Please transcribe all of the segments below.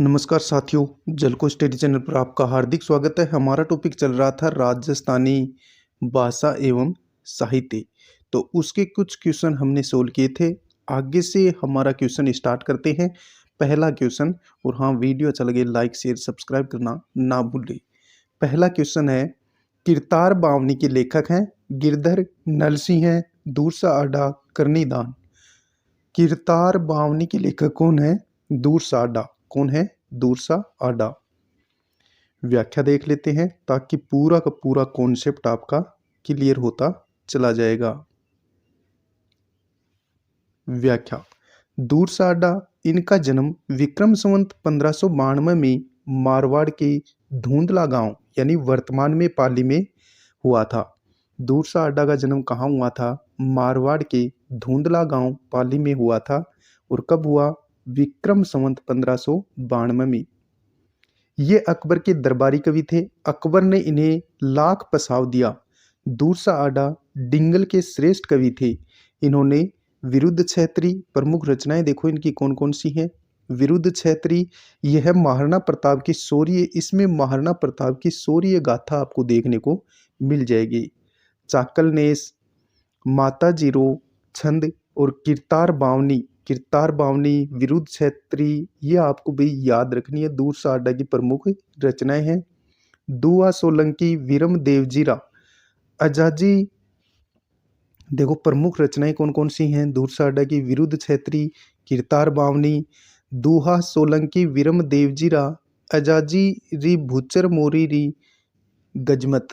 नमस्कार साथियों, जलको स्टडी चैनल पर आपका हार्दिक स्वागत है। हमारा टॉपिक चल रहा था राजस्थानी भाषा एवं साहित्य। तो उसके कुछ क्वेश्चन हमने सोल्व किए थे। आगे से हमारा क्वेश्चन स्टार्ट करते हैं। पहला क्वेश्चन, और हाँ, वीडियो अच्छा लगे लाइक शेयर सब्सक्राइब करना ना भूलें। पहला क्वेश्चन है, किरतार बावनी के लेखक हैं गिरधर नरसिंह हैं, दूरसा आडा, करनीदान। किरतार बावनी के लेखक कौन है? दूरसा आडा। कौन है? दूरसा आडा। व्याख्या देख लेते हैं ताकि पूरा का पूरा कॉन्सेप्ट आपका क्लियर होता चला जाएगा। व्याख्या। दूरसा आडा, इनका जन्म विक्रम संवत 1592 में मारवाड़ के धुंधला गांव यानी वर्तमान में पाली में हुआ था। दूरसा आडा का जन्म कहाँ हुआ था? मारवाड़ के धुंधला गांव पाली में हुआ था। और कब हुआ? विक्रम संवत 1592 में। ये अकबर के दरबारी कवि थे। अकबर ने इन्हें लाख पसाव दिया। दूरसा आडा डिंगल के श्रेष्ठ कवि थे। इन्होंने विरुद्ध क्षेत्री प्रमुख रचनाएं देखो इनकी कौन कौन सी हैं। विरुद्ध क्षेत्री, यह महाराणा प्रताप की शौर्य, इसमें महाराणा प्रताप की शौर्य गाथा आपको देखने को मिल जाएगी। चाकलनेस, माता जीरो, छंद और किरतार बावनी। किरतार बावनी, विरुद्ध क्षेत्री, ये आपको भी याद रखनी है। दूरसा आडा की प्रमुख रचनाएं हैं। दुआ सोलंकी, विरम देवजीरा, अजाजी। देखो प्रमुख रचनाएं कौन कौन सी हैं दूरसा आडा की? विरुद्ध क्षेत्री, किरतार बावनी, दुहा सोलंकी, विरम देवजीरा, अजाजी री भूचर मोरी री गजमत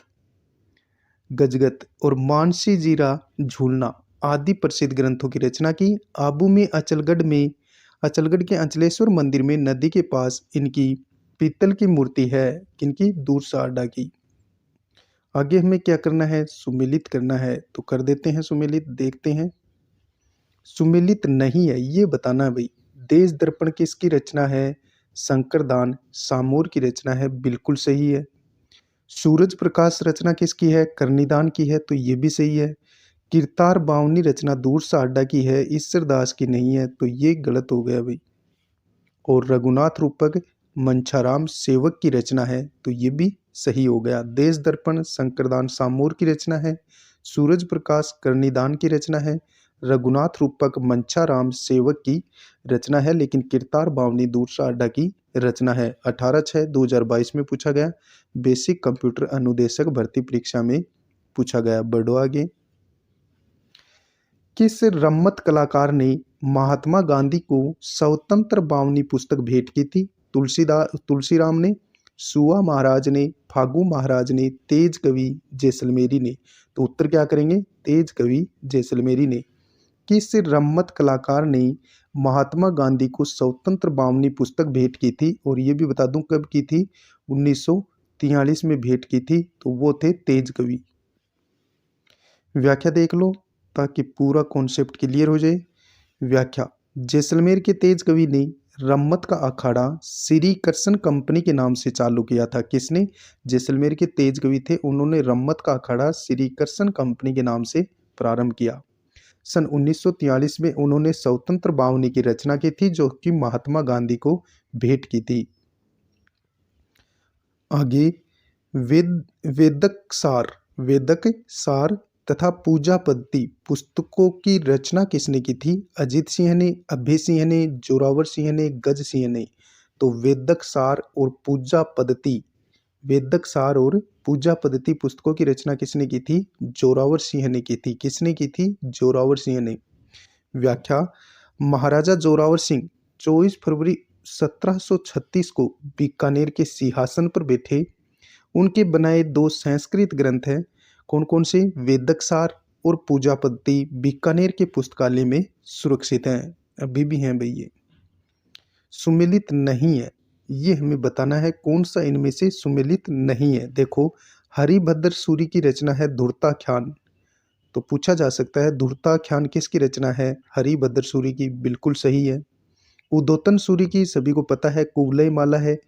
गजगत और मानसी जीरा झूलना आदि प्रसिद्ध ग्रंथों की रचना की। आबू में अचलगढ़ के अंचलेश्वर मंदिर में नदी के पास इनकी पीतल की मूर्ति है। किनकी? दूरसा आडा की। आगे हमें क्या करना है? सुमेलित करना है, तो कर देते हैं सुमेलित। देखते हैं। सुमेलित नहीं है ये बताना है भाई। देश दर्पण किसकी रचना है? शंकरदान सामूर की रचना है, बिल्कुल सही है। सूरज प्रकाश रचना किसकी है? करनीदान की है, तो ये भी सही है। किरतार बावनी रचना दूरसा आडा की है, ईश्वरदास की नहीं है, तो ये गलत हो गया भाई। और रघुनाथ रूपक मंछाराम सेवक की रचना है, तो ये भी सही हो गया। देश दर्पण शंकरदान सामूर की रचना है, सूरज प्रकाश करनीदान की रचना है, रघुनाथ रूपक मंछाराम सेवक की रचना है, लेकिन किरतार बावनी दूरसा आडा की रचना है। 18/6/2022 में पूछा गया। बेसिक कंप्यूटर अनुदेशक भर्ती परीक्षा में पूछा गया। बढ़ो आगे। किस रम्मत कलाकार ने महात्मा गांधी को स्वतंत्र बावनी पुस्तक भेंट की थी? तुलसीराम ने, सुआ महाराज ने, फागू महाराज ने, तेज कवि जैसलमेरी ने। तो उत्तर क्या करेंगे? तेज कवि जैसलमेरी ने। किस रम्मत कलाकार ने महात्मा गांधी को स्वतंत्र बावनी पुस्तक भेंट की थी? और ये भी बता दूं कब की थी? 1943 में भेंट की थी, तो वो थे तेज कवि। व्याख्या देख लो ताकि पूरा कॉन्सेप्ट क्लियर हो जाए। व्याख्या। जैसलमेर के तेज कवि ने रम्मत का अखाड़ा श्री कृष्ण कंपनी के नाम से चालू किया था। किसने? जैसलमेर के तेज कवि थे, उन्होंने रम्मत का अखाड़ा श्री कृष्ण कंपनी के नाम से प्रारंभ किया। सन 1943 में उन्होंने स्वतंत्र बावनी की रचना की थी, जो कि महात्मा गांधी को भेंट की थी। आगे। वेदक सार तथा पूजा पद्धति पुस्तकों की रचना किसने की थी? अजीत सिंह ने, अभय सिंह ने, जोरावर सिंह ने, गज सिंह ने। तो वेदक सार और पूजा पद्धति पुस्तकों की रचना किसने की थी? जोरावर सिंह ने की थी। किसने की थी? जोरावर सिंह ने। व्याख्या। महाराजा जोरावर सिंह 24 फरवरी 1736 को बीकानेर के सिंहासन पर बैठे। उनके बनाए 2 संस्कृत ग्रंथ हैं। कौन कौन से? वेदक सार और पूजा पद्धति बीकानेर के पुस्तकालय में सुरक्षित हैं, अभी भी हैं भाई। ये सुमेलित नहीं है, ये हमें बताना है कौन सा इनमें से सुमेलित नहीं है। देखो, हरिभद्र सूरी की रचना है धुरताख्यान, तो पूछा जा सकता है धुरताख्यान किसकी रचना है? हरिभद्र सूरी की, बिल्कुल सही है। उद्योतन सूरी की सभी को पता है कुवलय माला है।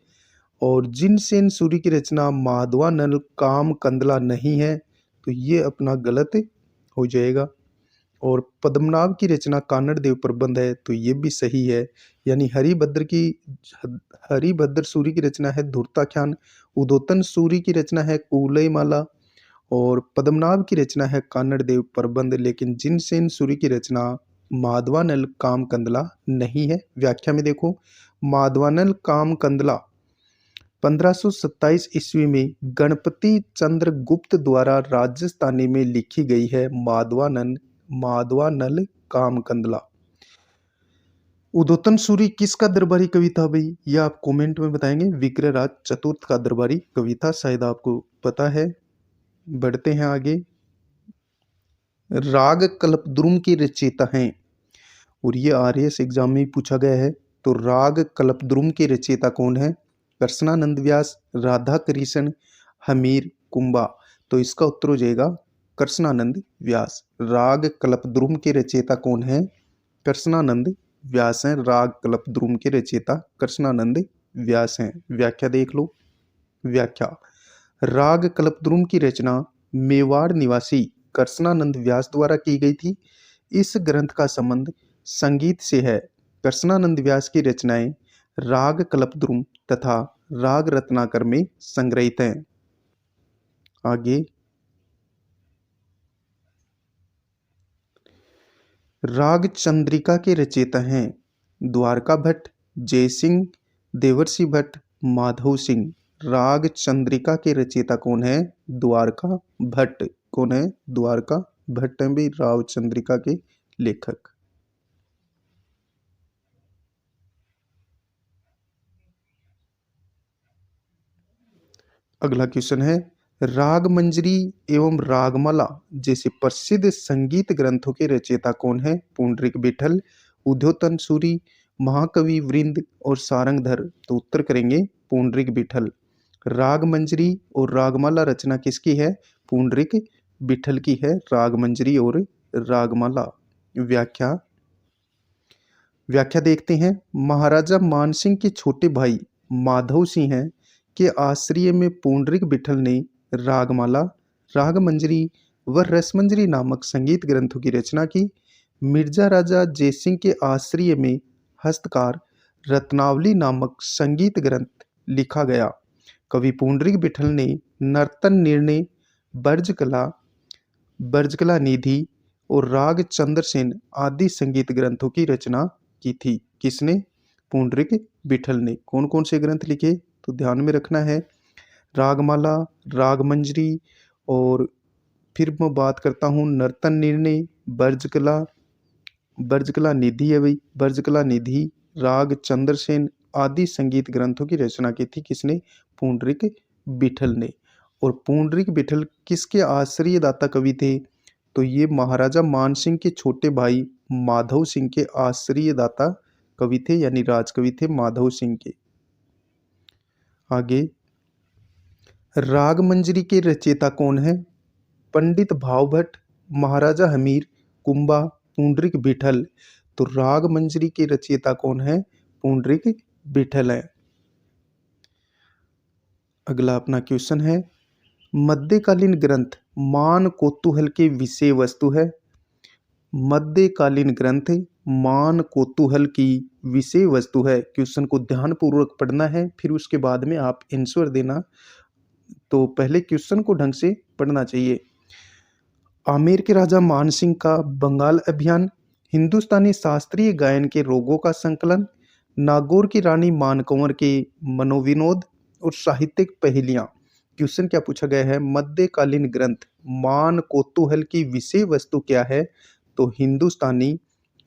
और जिनसेन सूरी की रचना माधवानल काम कंदला नहीं है, तो ये अपना गलत हो जाएगा। और पद्मनाभ की रचना कानड़ देव प्रबंध है, तो ये भी सही है। यानी हरिभद्र सूरी की रचना है धूर्ताख्यान, उदोतन सूरी की रचना है कुवलयमाला और पद्मनाभ की रचना है कानड़ देव प्रबंध। लेकिन जिनसेन सूरी की रचना माधवानल काम कंदला नहीं है। व्याख्या में देखो, माधवानल काम कंदला 1527 ईस्वी में गणपति चंद्र गुप्त द्वारा राजस्थानी में लिखी गई है। माधवानल काम कंदला। उदोतन सूरी किसका दरबारी कवि था भाई, ये आप कमेंट में बताएंगे। विग्रहराज चतुर्थ का दरबारी कवि था, शायद आपको पता है। बढ़ते हैं आगे। राग कल्पद्रुम के रचयिता हैं, और ये आरएएस एग्जाम में ही पूछा गया है। तो राग कल्पद्रुम के रचयिता कौन है? कृष्णानंद व्यास, राधा कृष्ण, हमीर, कुंबा। तो इसका उत्तर हो जाएगा कृष्णानंद व्यास। राग कल्पद्रुम के रचयिता कौन है? कृष्णानंद व्यास हैं। राग कल्पद्रुम के रचयिता कृष्णानंद व्यास हैं। व्याख्या देख लो। व्याख्या, राग कल्पद्रुम की रचना मेवाड़ निवासी कृष्णानंद व्यास द्वारा की गई थी। इस ग्रंथ का संबंध संगीत से है। कृष्णानंद व्यास की रचनाएं राग कल्पद्रुम तथा राग रत्नाकर में संग्रहित हैं। आगे, राग चंद्रिका के रचयिता हैं द्वारका भट्ट, जयसिंह, देवर्षि भट्ट, माधव सिंह। राग चंद्रिका के रचयिता कौन है? द्वारका भट्ट। कौन है? द्वारका भट्ट हैं भी राग चंद्रिका के लेखक। अगला क्वेश्चन है, राग मंजरी एवं रागमाला जैसे प्रसिद्ध संगीत ग्रंथों के रचयिता कौन है? पुंडरीक विठल, उद्योतन सूरी, महाकवि वृंद और सारंगधर। तो उत्तर करेंगे पुंडरीक विठल। राग मंजरी और रागमाला रचना किसकी है? पुंडरीक विठल की है राग मंजरी और रागमाला। व्याख्या, व्याख्या देखते हैं। महाराजा मानसिंह के छोटे भाई माधव सिंह हैं के आश्रय में पुंडरीक विठल ने रागमाला, रागमंजरी व रसमंजरी नामक संगीत ग्रंथों की रचना की। मिर्जा राजा जयसिंह के आश्रय में हस्तकार रत्नावली नामक संगीत ग्रंथ लिखा गया। कवि पुंडरीक विठल ने नर्तन निर्णय, बर्जकला निधि और राग चंद्रसेन आदि संगीत ग्रंथों की रचना की थी। किसने? पुंडरीक विठल ने। कौन कौन से ग्रंथ लिखे? तो ध्यान में रखना है, रागमाला, रागमंजरी, और फिर मैं बात करता हूँ नर्तन निर्णय, बर्जकला निधि है भाई, बर्जकला निधि, राग चंद्रसेन आदि संगीत ग्रंथों की रचना की थी। किसने? पुंडरीक विठल ने। और पुंडरीक विठल किसके आश्रयदाता कवि थे? तो ये महाराजा मानसिंह के छोटे भाई माधव सिंह के आश्रयदाता कवि थे, यानी राजकवि थे माधव सिंह के। आगे, राग मंजरी के रचयिता कौन है? पंडित भावभट्ट, महाराजा हमीर, कुंबा, पुंडरीक विठल। तो राग मंजरी के रचयिता कौन है? पुंडरीक विठल है। अगला अपना क्वेश्चन है, मध्यकालीन ग्रंथ मान कौतूहल के विषय वस्तु है। मध्यकालीन ग्रंथ मान कौतूहल की विषय वस्तु है। क्वेश्चन को ध्यानपूर्वक पढ़ना है, फिर उसके बाद में आप आंसर देना। तो पहले क्वेश्चन को ढंग से पढ़ना चाहिए। आमेर के राजा मानसिंह का बंगाल अभियान, हिंदुस्तानी शास्त्रीय गायन के रोगों का संकलन, नागौर की रानी मानकंवर के मनोविनोद और साहित्यिक पहेलियां। क्वेश्चन क्या पूछा गया है? मध्यकालीन ग्रंथ मान कौतूहल की विषय वस्तु क्या है? तो हिंदुस्तानी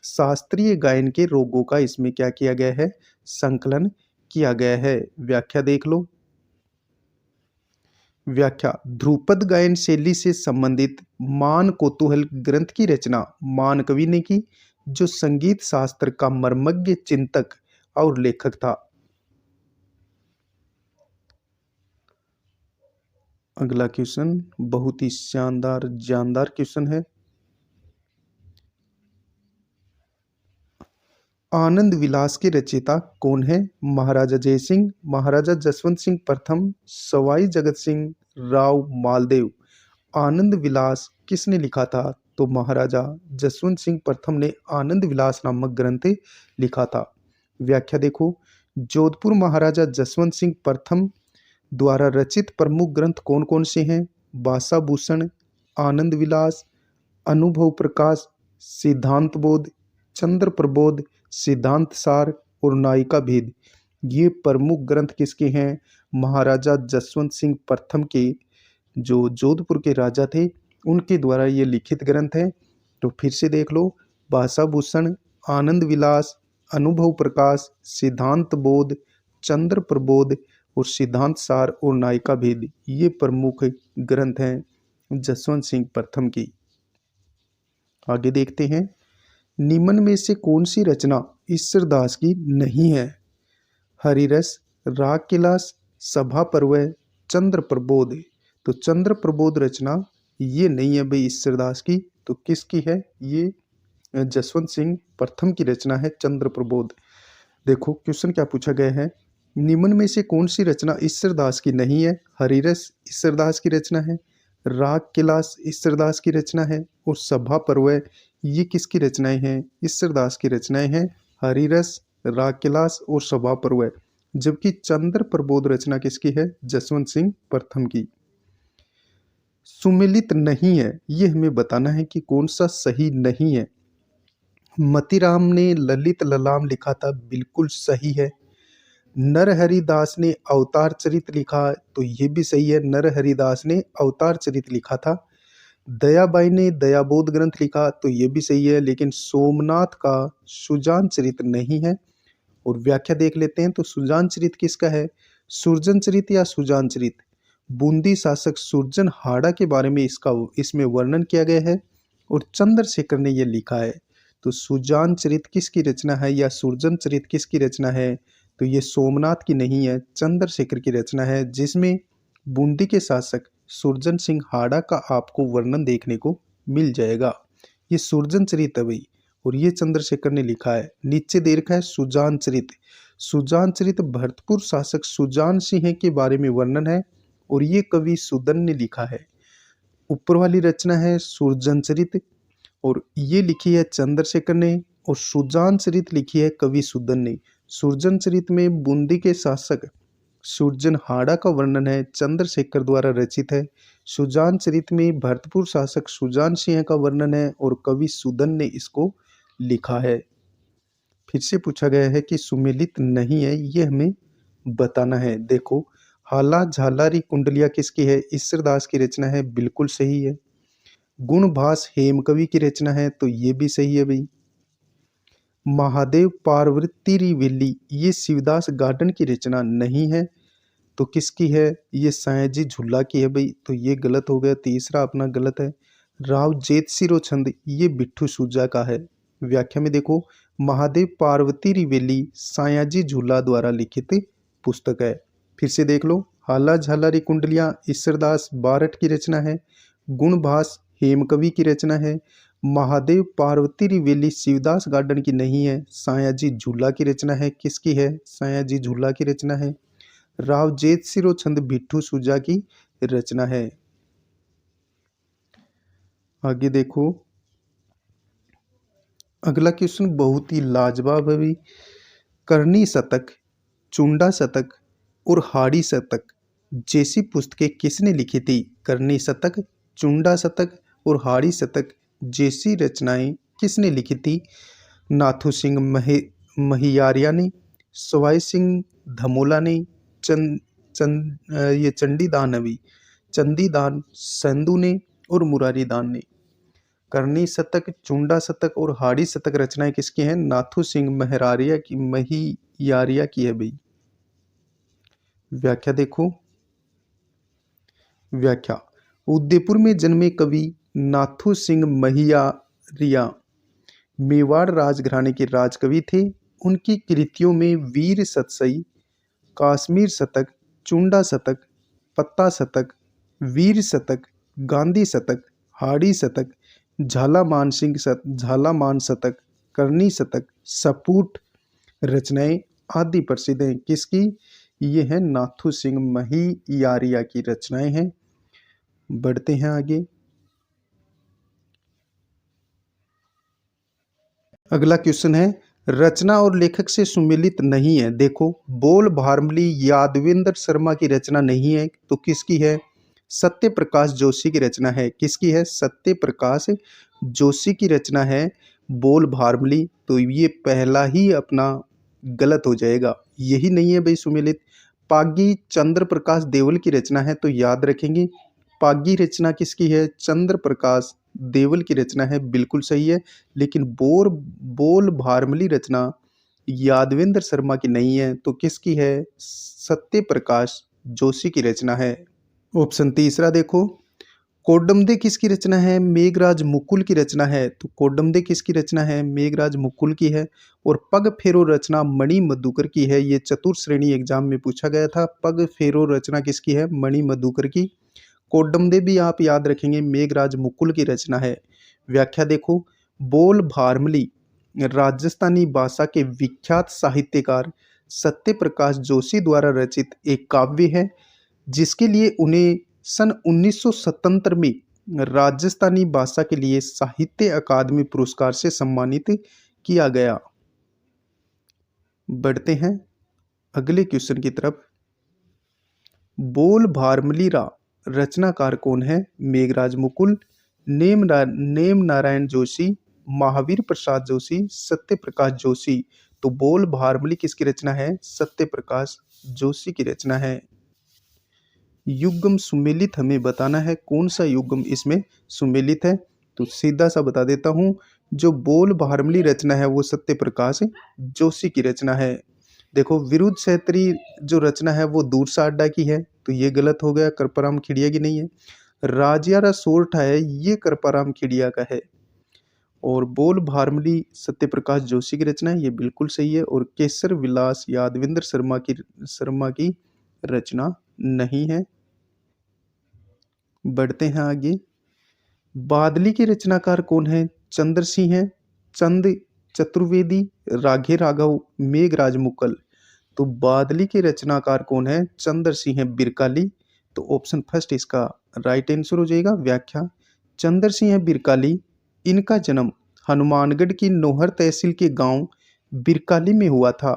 शास्त्रीय गायन के रोगों का इसमें क्या किया गया है? संकलन किया गया है। व्याख्या देख लो। व्याख्या, ध्रुपद गायन शैली से संबंधित मान कौतूहल ग्रंथ की रचना मान कवि ने की, जो संगीत शास्त्र का मर्मज्ञ चिंतक और लेखक था। अगला क्वेश्चन बहुत ही शानदार जानदार क्वेश्चन है। आनंद विलास के रचयिता कौन है? महाराजा जयसिंह, महाराजा जसवंत सिंह प्रथम, सवाई जगत सिंह राव मालदेव। आनंद विलास किसने लिखा था? तो महाराजा जसवंत सिंह प्रथम ने आनंद विलास नामक ग्रंथ लिखा था। व्याख्या देखो, जोधपुर महाराजा जसवंत सिंह प्रथम द्वारा रचित प्रमुख ग्रंथ कौन कौन से हैं? भाषाभूषण, आनंद विलास, अनुभव प्रकाश, सिद्धांत बोध, चंद्र प्रबोध, सिद्धांत सार और नायिका भेद। ये प्रमुख ग्रंथ किसके हैं? महाराजा जसवंत सिंह प्रथम के, जो जोधपुर के राजा थे, उनके द्वारा ये लिखित ग्रंथ है। तो फिर से देख लो, भाषाभूषण, आनंद विलास, अनुभव प्रकाश, सिद्धांत बोध, चंद्र प्रबोध और सिद्धांत सार और नायिका भेद, ये प्रमुख ग्रंथ हैं जसवंत सिंह प्रथम की। आगे देखते हैं, निम्न में से कौन सी रचना ईश्वरदास की नहीं है? हरिरस, राग किलास, सभा पर्व, चंद्र प्रबोध। तो चंद्र प्रबोध रचना ये नहीं है भाई ईश्वरदास की, तो किसकी है? ये जसवंत सिंह प्रथम की रचना है चंद्र प्रबोध। देखो क्वेश्चन क्या पूछा गया है, निम्न में से कौन सी रचना ईश्वरदास की नहीं है? हरिरस ईश्वरदास की रचना है, राग किलास ईश्वरदास की रचना है और सभा पर्व, ये किसकी रचनाएं हैं? ईश्वरदास की रचनाएं हैं, हरिरस, राग किलास और सभा पर्व। जबकि चंद्र प्रबोध रचना किसकी है? जसवंत सिंह प्रथम की। सुमेलित नहीं है, ये हमें बताना है कि कौन सा सही नहीं है। मतीराम ने ललित ललाम लिखा था, बिल्कुल सही है। नरहरिदास ने अवतार चरित लिखा, तो ये भी सही है, नरहरिदास ने अवतार चरित लिखा था। दयाबाई ने दयाबोध ग्रंथ लिखा, तो ये भी सही है, लेकिन सोमनाथ का सुजान चरित नहीं है। और व्याख्या देख लेते हैं, तो सुजान चरित किसका है? सुरजन चरित या सुजान चरित? बूंदी शासक सुरजन हाड़ा के बारे में इसमें वर्णन किया गया है और चंद्रशेखर ने यह लिखा है। तो सुजान चरित किसकी रचना है या सुरजन चरित किसकी रचना है? तो ये सोमनाथ की नहीं है, चंद्रशेखर की रचना है, जिसमें बूंदी के शासक सुरजन सिंह हाड़ा का आपको वर्णन देखने को मिल जाएगा। ये सुरजन चरित है भाई, और ये चंद्रशेखर ने लिखा है। नीचे दे रखा है सुजान चरित। सुजान चरित भरतपुर शासक सुजान सिंह के बारे में वर्णन है और ये कवि सुदन ने लिखा है। ऊपर वाली रचना है सुरजन चरित और ये लिखी है चंद्रशेखर ने, और सुजान चरित लिखी है कवि सुदन ने। सुरजन चरित में बूंदी के शासक सुरजन हाड़ा का वर्णन है, चंद्रशेखर द्वारा रचित है। सुजान चरित में भरतपुर शासक सुजान सिंह का वर्णन है और कवि सुदन ने इसको लिखा है। फिर से पूछा गया है कि सुमेलित नहीं है, ये हमें बताना है। देखो, हाला झालारी कुंडलिया किसकी है? ईश्वरदास की रचना है, बिल्कुल सही है। गुणभास हेमकवि की रचना है, तो ये भी सही है भाई। महादेव पार्वती रिवेली, ये शिवदास गार्डन की रचना नहीं है, तो किसकी है? ये सयाजी झूला की है भाई, तो ये गलत हो गया, तीसरा अपना गलत है। राव जेत सिरो छंद, ये बिट्ठू सूजा का है। व्याख्या में देखो, महादेव पार्वती रिवेली सयाजी झूला द्वारा लिखित पुस्तक है। फिर से देख लो, हाला झालारी कुंडलिया ईश्वरदास बारठ की रचना है, गुणभास हेमकवि की रचना है, महादेव पार्वती रिवेली शिवदास गार्डन की नहीं है, सयाजी झूला की रचना है। किसकी है? सयाजी झूला की रचना है। राव जेत सिरो छंद बिट्ठू सूजा की रचना है। आगे देखो, अगला क्वेश्चन बहुत ही लाजवाब है भाई। करनी शतक, चुंडा शतक और हाड़ी शतक जैसी पुस्तकें किसने लिखी थी? करनी शतक, चुंडा शतक और हाड़ी शतक जैसी रचनाएं किसने लिखी थी? नाथू सिंह महियारिया ने, सवाई सिंह धमोला ने, ये चंडीदान संधू ने और मुरारीदान ने। करनी शतक, चुंडा शतक और हाड़ी शतक रचनाएं किसकी हैं? नाथू सिंह महियारिया की है भाई। व्याख्या देखो, व्याख्या, उदयपुर में जन्मे कवि नाथू सिंह महियारिया मेवाड़ राजघराने के राजकवि थे। उनकी कृतियों में वीर सतसई, कश्मीर शतक, चुंडा शतक, पत्ता शतक, वीर शतक, गांधी शतक, हाड़ी शतक, झालामान शतक, करनी शतक, सपूट रचनाएं आदि प्रसिद्ध हैं। किसकी? ये है नाथू सिंह महियारिया की रचनाएं हैं। बढ़ते हैं आगे। अगला क्वेश्चन है, रचना और लेखक से सुमेलित नहीं है। देखो, बोल भारमली यादवेंद्र शर्मा की रचना नहीं है, तो किसकी है? सत्य प्रकाश जोशी की रचना है। किसकी है? सत्य प्रकाश जोशी की रचना है बोल भारमली। तो ये पहला ही अपना गलत हो जाएगा, यही नहीं है भाई सुमेलित। पागी चंद्र प्रकाश देवल की रचना है, तो याद रखेंगे पागी रचना किसकी है? चंद्र प्रकाश देवल की रचना है, बिल्कुल सही है। लेकिन बोल भारमली रचना यादवेंद्र शर्मा की नहीं है, तो किसकी है? सत्य प्रकाश जोशी की रचना है। ऑप्शन तीसरा देखो, कोडमदे किसकी रचना है? मेघराज मुकुल की रचना है। तो कोडमदे किसकी रचना है? मेघराज मुकुल की है। और पग फेरो रचना मणि मधुकर की है। ये चतुर्थ श्रेणी एग्जाम में पूछा गया था। पग फेरो रचना किसकी है? मणि मधुकर की। कोडमदे भी आप याद रखेंगे, मेघराज मुकुल की रचना है। व्याख्या देखो, बोल भारमली राजस्थानी भाषा के विख्यात साहित्यकार सत्य प्रकाश जोशी द्वारा रचित एक काव्य है, जिसके लिए उन्हें सन 1977 में राजस्थानी भाषा के लिए साहित्य अकादमी पुरस्कार से सम्मानित किया गया। बढ़ते हैं अगले क्वेश्चन की तरफ। बोल भारमली रचनाकार कौन है? मेघराज मुकुल, नेम नारायण जोशी, महावीर प्रसाद जोशी, सत्य प्रकाश जोशी। तो बोल भारमली किसकी रचना है? सत्य प्रकाश जोशी की रचना है। युग्म सुमेलित हमें बताना है, कौन सा युग्म इसमें सुमेलित है। तो सीधा सा बता देता हूँ, जो बोल भारमली रचना है वो सत्य प्रकाश जोशी की रचना है। देखो, विरुद्ध क्षेत्री जो रचना है वो दूरसा अड्डा की है, तो ये गलत हो गया, करपराम खिड़िया की नहीं है। राजियारा सोरठा है, ये करपराम खिड़िया का है। और बोल भारमली सत्य प्रकाश जोशी की रचना है, ये बिल्कुल सही है। और केसर विलास यादवेंद्र शर्मा की रचना नहीं है। बढ़ते हैं आगे। बादली के रचनाकार कौन है? चंद्र सिंह है, चंद चतुर्वेदी, राघे राघव, मेघराज मुकल। तो बादली के रचनाकार कौन है? चंद्र सिंह है बिरकाली। तो ऑप्शन फर्स्ट इसका राइट आंसर हो जाएगा। व्याख्या, चंद्र सिंह है बिरकाली, इनका जन्म हनुमानगढ़ की नोहर तहसील के गांव बिरकाली में हुआ था।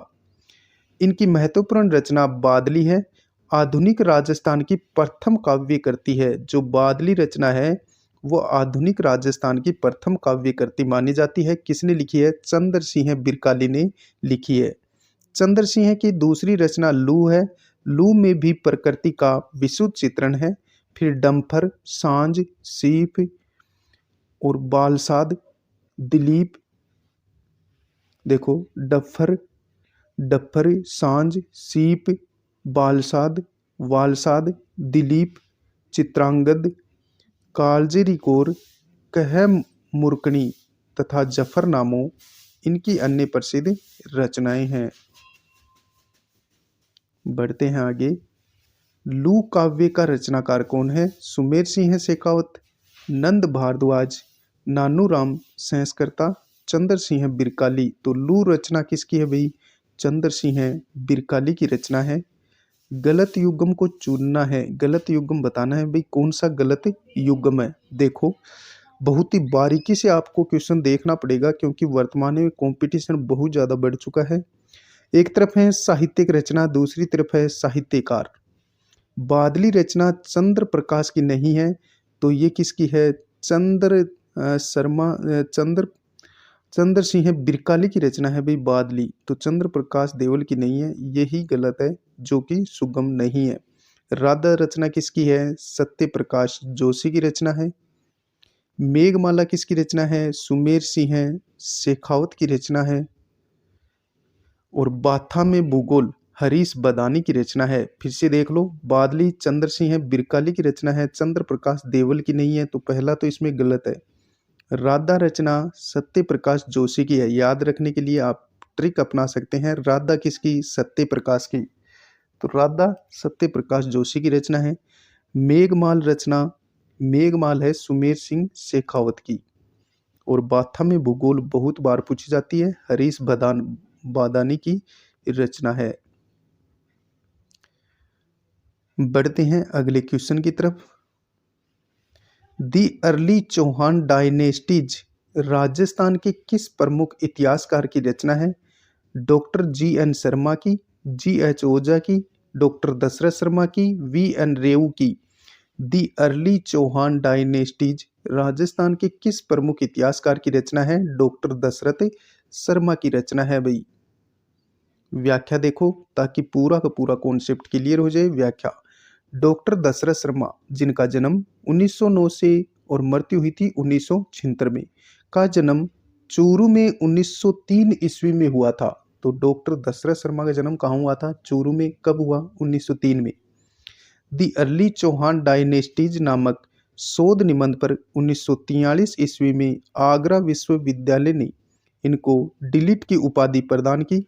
इनकी महत्वपूर्ण रचना बादली है, आधुनिक राजस्थान की प्रथम काव्य कृति है। जो बादली रचना है वो आधुनिक राजस्थान की प्रथम काव्य कृति मानी जाती है। किसने लिखी है? चंद्र सिंह बिरकाली ने लिखी है। चंद्र सिंह की दूसरी रचना लू है। लू में भी प्रकृति का विशुद्ध चित्रण है। फिर डम्फर, सांझ, सीप और बालसाद, दिलीप। देखो, डफर, सांझ, सीप, बालसाद, वालसाद, दिलीप, चित्रांगद, कालजेरिकोर, कह मुर्कणी तथा जफरनामों इनकी अन्य प्रसिद्ध रचनाएं हैं। बढ़ते हैं आगे। लू काव्य का रचनाकार कौन है? सुमेर सिंह शेखावत, नंद भारद्वाज, नानूराम सहस्कर्ता, चंद्र सिंह बिरकाली। तो लू रचना किसकी है भाई? चंद्र सिंह बिरकाली की रचना है। गलत युग्म को चुनना है, गलत युग्म बताना है भाई, कौन सा गलत युग्म है। देखो, बहुत ही बारीकी से आपको क्वेश्चन देखना पड़ेगा, क्योंकि वर्तमान में कंपटीशन बहुत ज़्यादा बढ़ चुका है। एक तरफ है साहित्यिक रचना, दूसरी तरफ है साहित्यकार। बादली रचना चंद्र प्रकाश की नहीं है, तो ये किसकी है? चंद्र सिंह बिरकाली की रचना है भाई बादली। तो चंद्र प्रकाश देवल की नहीं है, यही गलत है, जो कि सुगम नहीं है। राधा रचना किसकी है? सत्य प्रकाश जोशी की रचना है। मेघमाला किसकी रचना है? सुमेर सिंह शेखावत की रचना है। और बाथा में भूगोल हरीश बदानी की रचना है। फिर से देख लो, बादली चंद्र सिंह बिरकाली की रचना है, चंद्र प्रकाश देवल की नहीं है, तो पहला तो इसमें गलत है। राधा रचना सत्य प्रकाश जोशी की है। याद रखने के लिए आप ट्रिक अपना सकते हैं। राधा किसकी? सत्य प्रकाश की। तो राधा सत्य प्रकाश जोशी की रचना है। मेघमाल है सुमेर सिंह शेखावत की। और बाथा में भूगोल बहुत बार पूछी जाती है, हरीश बादानी की रचना है। बढ़ते हैं अगले क्वेश्चन की तरफ। The early Chauhan dynasties Rajasthan के किस प्रमुख इतिहासकार की रचना है? डॉक्टर जी एन शर्मा की, जी एच ओझा की, डॉक्टर दशरथ शर्मा की, वी एन रेऊ की। The early Chauhan dynasties Rajasthan के किस प्रमुख इतिहासकार की रचना है? डॉक्टर दशरथ शर्मा की रचना है भाई। व्याख्या देखो ताकि पूरा का पूरा कॉन्सेप्ट क्लियर हो जाए। व्याख्या, डॉक्टर दशरथ शर्मा जिनका जन्म 1909 से और मृत्यु हुई थी 1976 में, का जन्म चूरू में 1903 ईस्वी में हुआ था। तो डॉक्टर दशरथ शर्मा का जन्म कहाँ हुआ था? चूरू में। कब हुआ? 1903 में। दी अर्ली चौहान डायनेस्टीज नामक शोध निबंध पर 1943 ईस्वी में आगरा विश्वविद्यालय ने इनको डिलीट की उपाधि प्रदान की।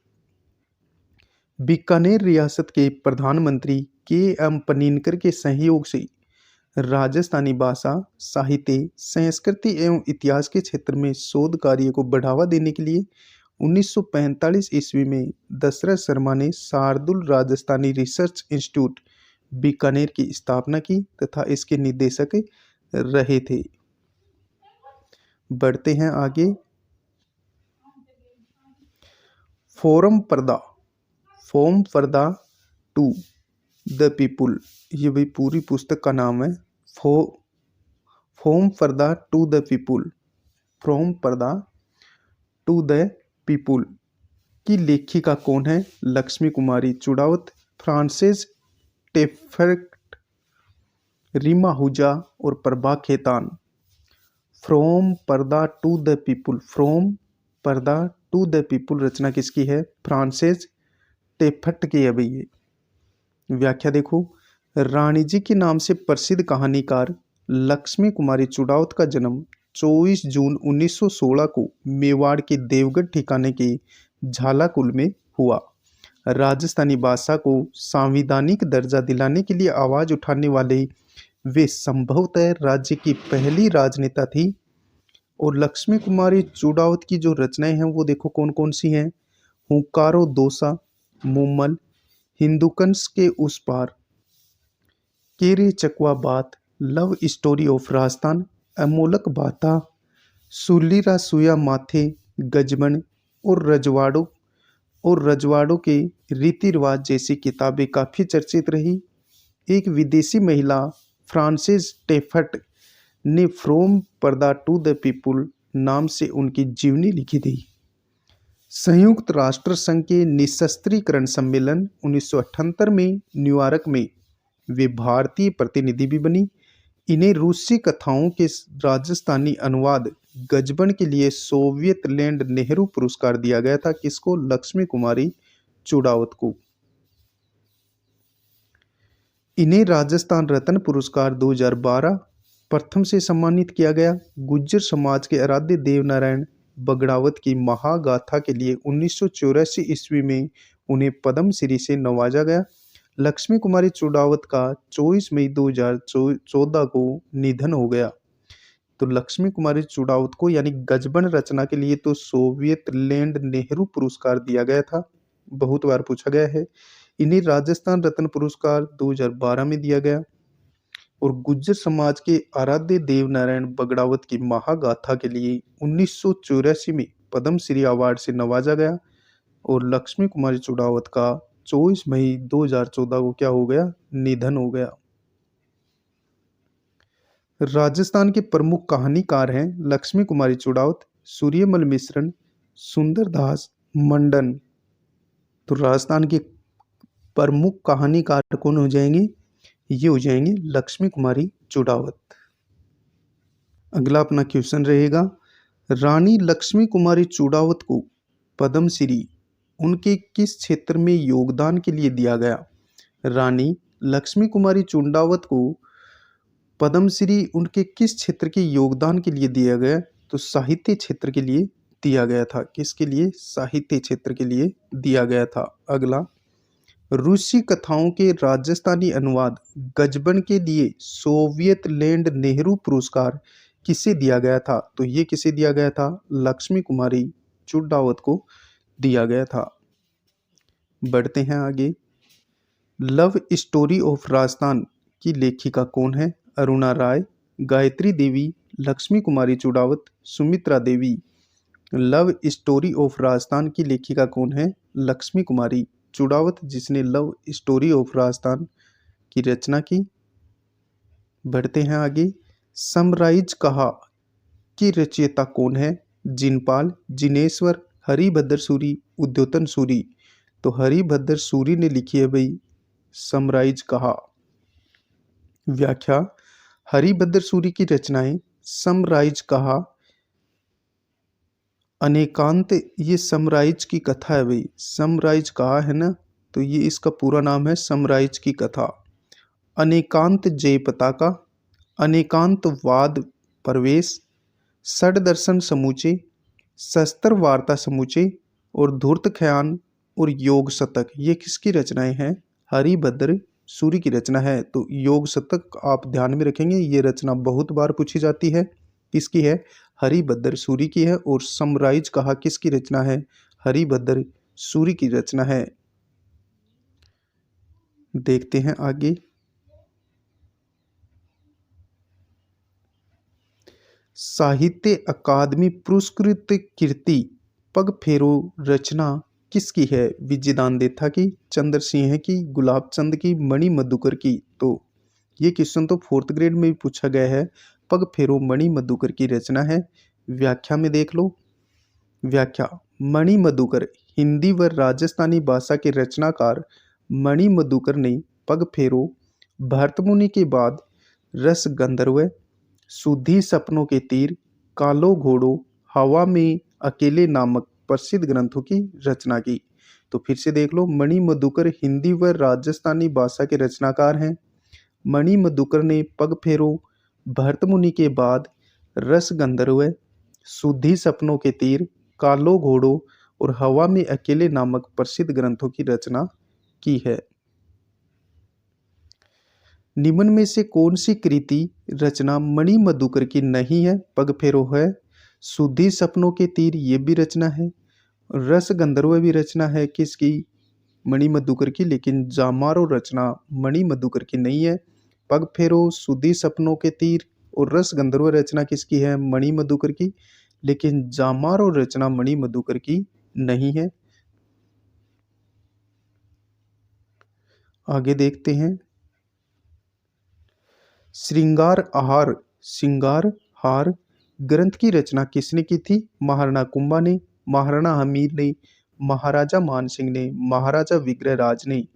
बीकानेर रियासत के प्रधानमंत्री के एम पनिनकर के सहयोग से राजस्थानी भाषा, साहित्य, संस्कृति एवं इतिहास के क्षेत्र में शोध कार्य को बढ़ावा देने के लिए 1945 ईस्वी में दशरथ शर्मा ने शार्दुल राजस्थानी रिसर्च इंस्टीट्यूट बीकानेर की स्थापना की तथा इसके निदेशक रहे थे। बढ़ते हैं आगे। फोरम पर्दा टू द पीपुल, ये भाई पूरी पुस्तक का नाम है। फ्रॉम पर्दा टू द पीपुल, फ्रॉम पर्दा टू द पीपुल की लेखिका कौन है? लक्ष्मी कुमारी चुड़ावत, फ्रांसिस टेफर्ट, रीमा हुजा और प्रभा खेतान। फ्रॉम पर्दा टू द पीपुल, फ्रॉम पर्दा टू द पीपुल रचना किसकी है? फ्रांसिस टेफर्ट की है भाई ये। व्याख्या देखो, रानी जी के नाम से प्रसिद्ध कहानीकार लक्ष्मी कुमारी चुड़ावत का जन्म 24 जून 1916 को मेवाड़ के देवगढ़ ठिकाने के झालाकुल में हुआ। राजस्थानी भाषा को संवैधानिक दर्जा दिलाने के लिए आवाज उठाने वाले वे संभवतः राज्य की पहली राजनेता थी। और लक्ष्मी कुमारी चुड़ावत की जो रचनाएं हैं वो देखो कौन कौन सी हैं। हुंकारो दोसा, मुम्मल, हिंदुकंस के उस पार, केरे चकवा बात, लव स्टोरी ऑफ राजस्थान, अमोलक बाता, सुलीरा सुया माथे, गजबन और रजवाड़ों के रीति रिवाज जैसी किताबें काफ़ी चर्चित रही। एक विदेशी महिला फ्रांसिस टेफर्ट ने फ्रॉम पर्दा टू द पीपुल नाम से उनकी जीवनी लिखी थी। संयुक्त राष्ट्र संघ के निशस्त्रीकरण सम्मेलन 1978 में न्यूयॉर्क में वे भारतीय प्रतिनिधि भी बनी। इन्हें रूसी कथाओं के राजस्थानी अनुवाद गजबन के लिए सोवियत लैंड नेहरू पुरस्कार दिया गया था। किसको? लक्ष्मी कुमारी चुड़ावत को। इन्हें राजस्थान रत्न पुरस्कार 2012 प्रथम से सम्मानित किया गया। गुज्जर समाज के आराध्य देवनारायण बगड़ावत की महागाथा के लिए 1984 ईस्वी में उन्हें पद्मश्री से नवाजा गया। लक्ष्मी कुमारी चुड़ावत का 24 मई 2014 को निधन हो गया। तो लक्ष्मी कुमारी चुड़ावत को यानी गजबन रचना के लिए तो सोवियत लैंड नेहरू पुरस्कार दिया गया था, बहुत बार पूछा गया है। इन्हें राजस्थान रत्न पुरस्कार 2012 में दिया गया। और गुज्जर समाज के आराध्य देवनारायण बगड़ावत की महागाथा के लिए 1984 में पद्मश्री अवार्ड से नवाजा गया। और लक्ष्मी कुमारी चुड़ावत का 24 मई 2014 को क्या हो गया? निधन हो गया। राजस्थान के प्रमुख कहानीकार हैं लक्ष्मी कुमारी चुड़ावत, सूर्यमल मिश्रण, सुंदरदास मंडन। तो राजस्थान के प्रमुख कहानीकार कौन हो जाएंगे? ये हो जाएंगे लक्ष्मी कुमारी चुड़ावत। अगला अपना क्वेश्चन रहेगा, रानी लक्ष्मी कुमारी चुड़ावत को पद्मश्री उनके किस क्षेत्र में योगदान के लिए दिया गया? रानी लक्ष्मी कुमारी चुड़ावत को पद्मश्री उनके किस क्षेत्र के योगदान के लिए दिया गया? तो साहित्य क्षेत्र के लिए दिया गया था। किसके लिए? साहित्य क्षेत्र के लिए दिया गया था। अगला, रूसी कथाओं के राजस्थानी अनुवाद गजबन के लिए सोवियत लैंड नेहरू पुरस्कार किसे दिया गया था? तो ये किसे दिया गया था? लक्ष्मी कुमारी चुड़ावत को दिया गया था। बढ़ते हैं आगे। लव स्टोरी ऑफ राजस्थान की लेखिका कौन है? अरुणा राय, गायत्री देवी, लक्ष्मी कुमारी चुड़ावत, सुमित्रा देवी। लव स्टोरी ऑफ राजस्थान की लेखिका कौन है? लक्ष्मी कुमारी चुड़ावत, जिसने लव स्टोरी ऑफ राजस्थान की रचना की। बढ़ते हैं आगे। समराइज कहा की रचयिता कौन है? जिनपाल, जिनेश्वर, हरिभद्र सूरी, उद्योतन सूरी। तो हरिभद्र सूरी ने लिखी है भाई समराइज कहा। व्याख्या। हरिभद्र सूरी की रचनाएं समराइज कहा अनेकांत, ये समराइज की कथा है भाई, समराइज कहा है ना, तो ये इसका पूरा नाम है समराइज की कथा। अनेकांत जय पताका, अनेकांतवाद प्रवेश, षड दर्शन समूचे, शस्त्र वार्ता समूचे और धूर्त ख्यान और योग शतक, ये किसकी रचनाएं हैं? हरिभद्र सूरी की रचना है। तो योग शतक आप ध्यान में रखेंगे, ये रचना बहुत बार पूछी जाती है। किसकी है? हरिभद्र सूरी की है। और समराइज कहा किसकी रचना है? हरिभद्र सूरी की रचना है। देखते हैं आगे। साहित्य अकादमी पुरस्कृत कृति पग फेरो रचना किसकी है? विजयदान देथा की, चंद्र सिंह की, गुलाब चंद की, मणि मधुकर की। तो ये क्वेश्चन तो 4th ग्रेड में भी पूछा गया है। पग फेरो मणि मधुकर की रचना है। व्याख्या में देख लो। व्याख्या। मणि मधुकर हिंदी व राजस्थानी भाषा के रचनाकार मणि मधुकर ने पग फेरो, भरतमुनि के बाद रस गंधर्व, सुधी सपनों के तीर, कालो घोड़ो, हवा में अकेले नामक प्रसिद्ध ग्रंथों की रचना की। तो फिर से देख लो, मणि मधुकर हिंदी व राजस्थानी भाषा के रचनाकार हैं। मणि मधुकर ने पग फेरो, भरतमुनि के बाद रस गंधर्व, सुधी सपनों के तीर, कालो घोड़ो और हवा में अकेले नामक प्रसिद्ध ग्रंथों की रचना की है। निम्न में से कौन सी कृति रचना मणि मधुकर की नहीं है? पग फेरो है, सुधी सपनों के तीर ये भी रचना है, रस गंधर्व भी रचना है किसकी? मणि मधुकर की। लेकिन जामारो रचना मणि मधुकर की नहीं है। पग फेरो, सुधी सपनों के तीर और रस गंधर्व रचना किसकी है? मणि मधुकर की। लेकिन जामारो रचना मणि मधुकर की नहीं है। आगे देखते हैं। श्रृंगार हार ग्रंथ की रचना किसने की थी? महाराणा कुंभा ने, महाराणा हमीर ने, महाराजा मान सिंह ने, महाराजा विग्रहराज ने।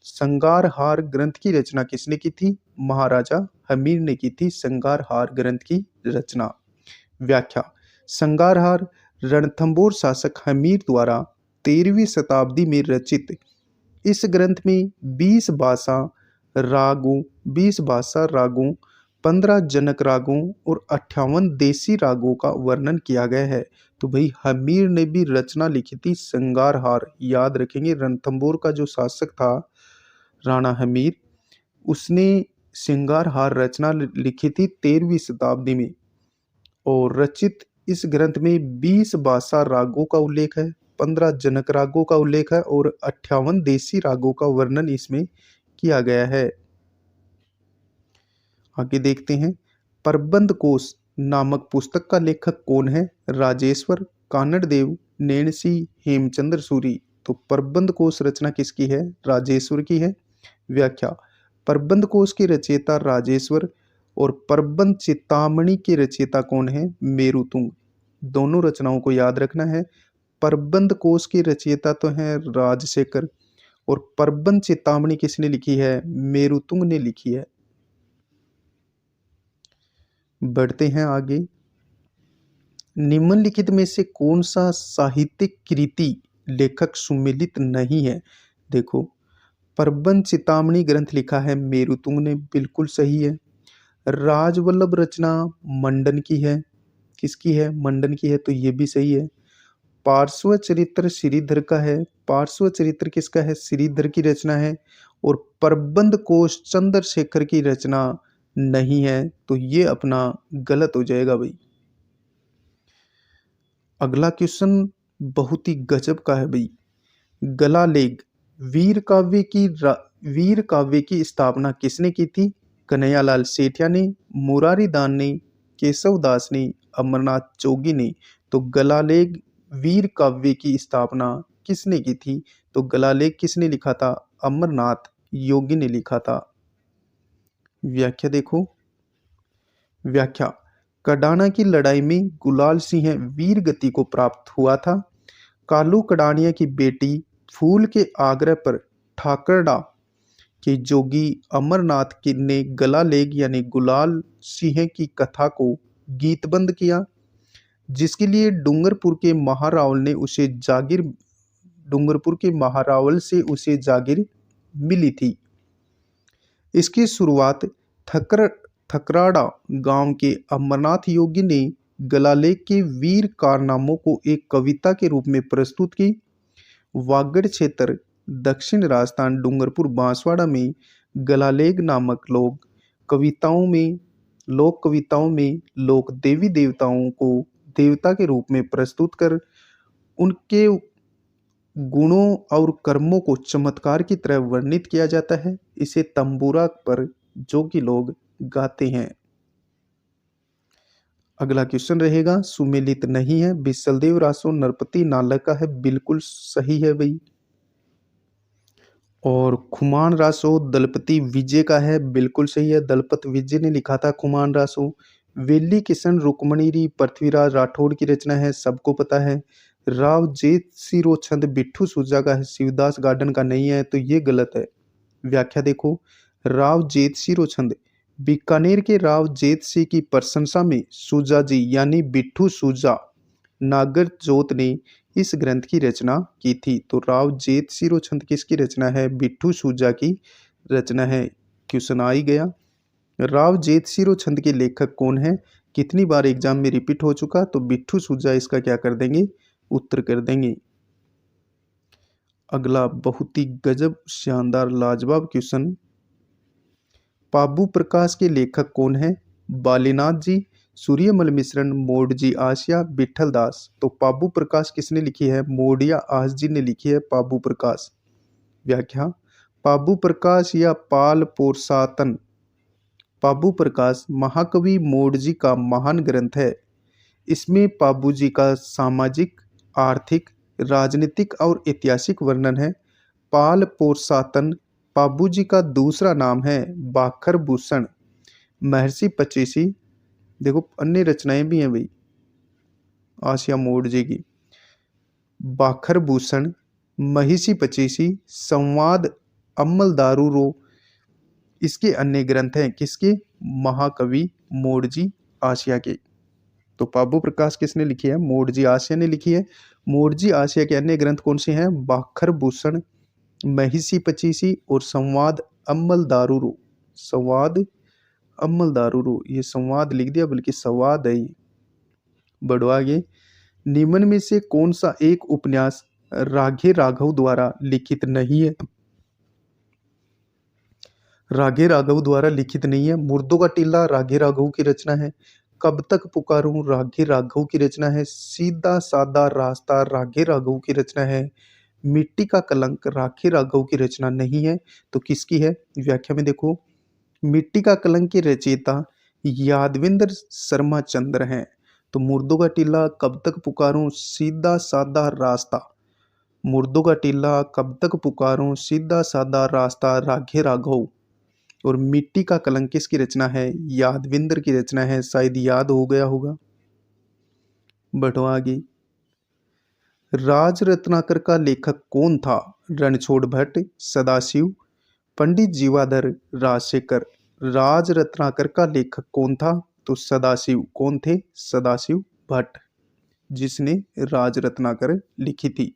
श्रृंगार हार ग्रंथ की रचना किसने की थी? महाराजा हमीर ने की थी श्रृंगार हार ग्रंथ की रचना। व्याख्या। श्रृंगार हार रणथंभौर शासक हमीर द्वारा 13वीं शताब्दी में रचित इस ग्रंथ में 20 भाषा रागों, 15 जनक रागों और 58 देसी रागों का वर्णन किया गया है। तो भाई हमीर ने भी रचना लिखी थी श्रृंगार हार। याद रखेंगे, रणथंभौर का जो शासक था राणा हमीर, उसने श्रृंगार हार रचना लिखी थी 13वीं शताब्दी में। और रचित इस ग्रंथ में 20 भाषा रागों का उल्लेख है, 15 जनक रागों का उल्लेख है और 58 देसी रागों का वर्णन इसमें किया गया है। आगे देखते हैं। प्रबंध कोश नामक पुस्तक का लेखक कौन है? राजेश्वर, कानड़देव, नैणसी, हेमचंद्र सूरी। तो प्रबंध कोश रचना किसकी है? राजेश्वर की है। व्याख्या। प्रबंध कोश के रचयिता राजेश्वर और प्रबंध चिंतामणि के रचयिता कौन है? मेरुतुंग। दोनों रचनाओं को याद रखना है। प्रबंध कोश के रचयिता तो हैं राजशेखर और प्रबंध चिंतामणि किसने लिखी है? मेरुतुंग ने लिखी है। बढ़ते हैं आगे। निम्नलिखित में से कौन सा साहित्यिक कृति लेखक सुमेलित नहीं है? देखो, प्रबंध चिंतामणि ग्रंथ लिखा है मेरुतुंग ने, बिल्कुल सही है। राजवल्लभ रचना मंडन की है। किसकी है? मंडन की है, तो ये भी सही है। पार्श्व चरित्र श्रीधर का है। पार्श्व चरित्र किसका है? श्रीधर की रचना है। और प्रबंध कोश चंद्रशेखर की रचना नहीं है, तो ये अपना गलत हो जाएगा भाई। अगला क्वेश्चन बहुत ही गजब का है भाई। गलालेग वीर काव्य की स्थापना किसने की थी? कन्हैयालाल सेठिया ने, मुरारी दास ने, केशव दास ने, अमरनाथ जोगी ने। तो गलालेग वीर काव्य की स्थापना किसने की थी? तो गलालेग किसने लिखा था? अमरनाथ योगी ने लिखा था। व्याख्या देखो। व्याख्या, कडाना की लड़ाई में गुलाल सिंह वीर गति को प्राप्त हुआ था। कालू कडानिया की बेटी फूल के आग्रह पर ठाकरडा के जोगी अमरनाथ ने गलालेग यानी गुलाल सिंह की कथा को गीतबंद किया, जिसके लिए डूंगरपुर के महारावल से उसे जागीर मिली थी। इसकी शुरुआत थकराड़ा गांव के अमरनाथ योगी ने गलालेग के वीर कारनामों को एक कविता के रूप में प्रस्तुत की। वागड़ क्षेत्र, दक्षिण राजस्थान, डूंगरपुर, बांसवाड़ा में गलालेग नामक लोक कविताओं में लोक देवी देवताओं को देवता के रूप में प्रस्तुत कर उनके गुणों और कर्मों को चमत्कार की तरह वर्णित किया जाता है। इसे तंबूरा पर जोगी लोग गाते हैं। अगला क्वेश्चन रहेगा, सुमेलित नहीं है। बिसलदेव रासो नरपति नालक का है, बिल्कुल सही है भाई। और खुमान रासो दलपति विजय का है, बिल्कुल सही है। दलपत विजय ने लिखा था खुमान रासो। वेली किशन रुक्मणी पृथ्वीराज राठौड़ की रचना है, सबको पता है। राव जेठ सिरो छंद बिट्ठू सुजा का है, शिवदास गार्डन का नहीं है, तो ये गलत है। व्याख्या देखो। राव जेठ सिरो छंद बीकानेर के राव जेठ सिंह की प्रशंसा में सुजा जी यानी बिट्ठू सुजा नागर जोत ने इस ग्रंथ की रचना की थी। तो राव जेठ सिरो छंद किसकी रचना है? बिट्ठू सुजा की रचना है। क्वेश्चन आ ही गया। राव जेठ सिरो छंद के लेखक कौन है? कितनी बार एग्जाम में रिपीट हो चुका, तो बिट्ठू सुजा इसका क्या कर देंगे? उत्तर कर देंगे। अगला बहुत ही गजब शानदार लाजवाब क्वेश्चन, पाबू प्रकाश के लेखक कौन है? बालीनाथ जी, सूर्यमल मिश्रण, मोडजी आस या विठल दास। तो पाबू प्रकाश किसने लिखी है? मोडिया आस जी ने लिखी है पाबू प्रकाश। व्याख्या, पाबू प्रकाश या पाल पोरसातन पाबू प्रकाश महाकवि मोडजी का महान ग्रंथ है। इसमें पाबू जी का सामाजिक, आर्थिक, राजनीतिक और ऐतिहासिक वर्णन है। पाल पोरसातन पाबू जी का दूसरा नाम है। बाखर भूषण, महर्षि पचीसी, देखो अन्य रचनाएं भी हैं भाई आसिया मोड जी की। बाखर भूषण, महिषी पचीसी, संवाद, अम्मल दारूरो, इसके अन्य ग्रंथ हैं। किसके? महाकवि मोडजी आसिया के। तो पाबू प्रकाश किसने लिखी है? मोडजी आसिया ने लिखी है। मोडजी आसिया के अन्य ग्रंथ कौन से हैं? बाखर भूषण, महिषी पचीसी और संवाद अम्मल दारूरो। संवाद अम्मल दारूरो, ये संवाद लिख दिया बल्कि संवाद है। बढ़ो आगे। निम्न में से कौन सा एक उपन्यास राघे राघव द्वारा लिखित नहीं है? राघे राघव द्वारा लिखित नहीं है। मुर्दों का टीला राघे राघव की रचना है। कब तक पुकारूं राघे राघव की रचना है। सीधा सादा रास्ता राघे राघव की रचना है। मिट्टी का कलंक राघे राघव की रचना नहीं है, तो किसकी है? व्याख्या में देखो। मिट्टी का कलंक के रचयिता यादविंद्र शर्मा चंद्र हैं। तो मुर्दों का टीला, कब तक पुकारूं, सीधा सादा रास्ता। मुर्दों का टीला, कब तक पुकारूं, सीधा सादा रास्ता राघे राघव। और मिट्टी का कलंक किसकी रचना है? यादविंद्र की रचना है, शायद याद हो गया होगा। बढ़ो आगे। राज रत्नाकर का लेखक कौन था? रणछोड़ भट्ट, सदाशिव, पंडित जीवाधर, राजशेखर। राज रत्नाकर का लेखक कौन था? तो सदाशिव। कौन थे? सदाशिव भट्ट, जिसने राज रत्नाकर लिखी थी।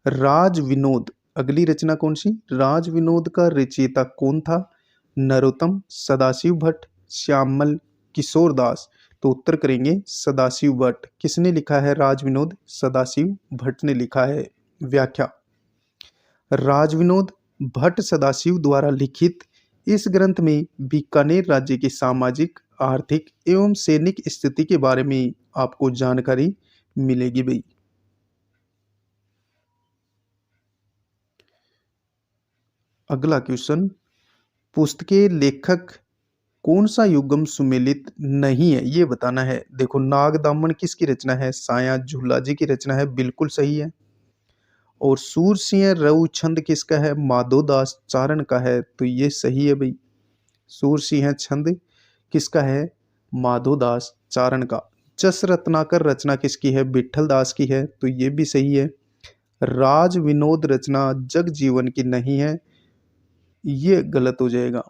राज विनोद, अगली रचना कौन सी? राज विनोद का रचयिता कौन था? नरोत्तम, सदाशिव भट्ट, श्यामल किशोर दास। तो उत्तर करेंगे सदाशिव भट्ट। किसने लिखा है राज विनोद? सदाशिव भट्ट ने लिखा है। व्याख्या, राज विनोद भट्ट सदाशिव द्वारा लिखित इस ग्रंथ में बीकानेर राज्य की सामाजिक, आर्थिक एवं सैनिक स्थिति के बारे में आपको जानकारी मिलेगी भाई। अगला क्वेश्चन, पुस्तक के लेखक कौन सा युग्म सुमेलित नहीं है ये बताना है। देखो, नाग दामन किसकी रचना है? साया झूला जी की रचना है, बिल्कुल सही है। और सूर सिंह रऊ छंद किसका है? माधोदास चारण का है, तो ये सही है भाई। सूर सिंह छंद किसका है? माधोदास चारण का। जस रत्नाकर रचना किसकी है? विठल दास की है, तो ये भी सही है। राज विनोद रचना जग जीवन की नहीं है, ये गलत हो जाएगा।